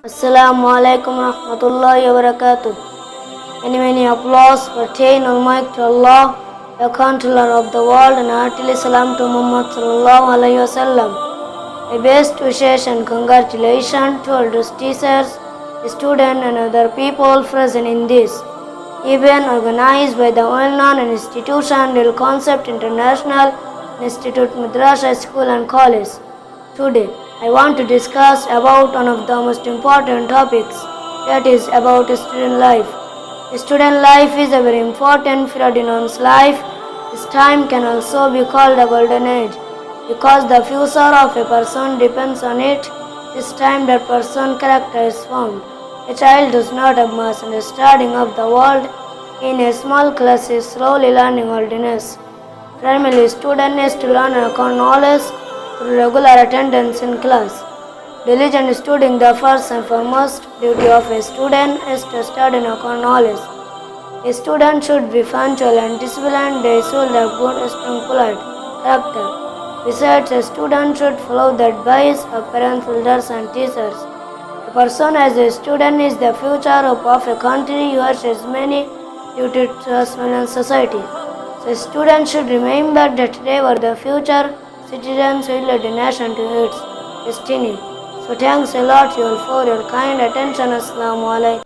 Assalamu alaikum warahmatullahi wabarakatuh. Many applause pertain Almighty Allah, the controller of the world, and heartily salam to Muhammad sallallahu alaihi wasallam. My best wishes and congratulations to all the teachers, students, and other people present in this event organized by the well-known institution Real Concept International Institute Madrasa School and College. Today, I want to discuss about one of the most important topics, that is about student life. Student life is a very important period in one's life. This time can also be called a golden age because the future of a person depends on it. This time that person's character is formed. A child does not have much understanding of the world. In a small class is slowly learning worldliness. Primarily, student is to learn and acquire knowledge through regular attendance in class. Diligent studying, the first and foremost duty of a student is to study and acquire knowledge. A student should be punctual and disciplined. They should have good, strong, polite character. Besides, a student should follow the advice of parents, elders, and teachers. A person as a student is the future hope of a country who has many duties to us in society. So, a student should remember that they were the future citizens who lead the nation to its destiny. So, thanks a lot you all for your kind attention. Assalamu alaikum.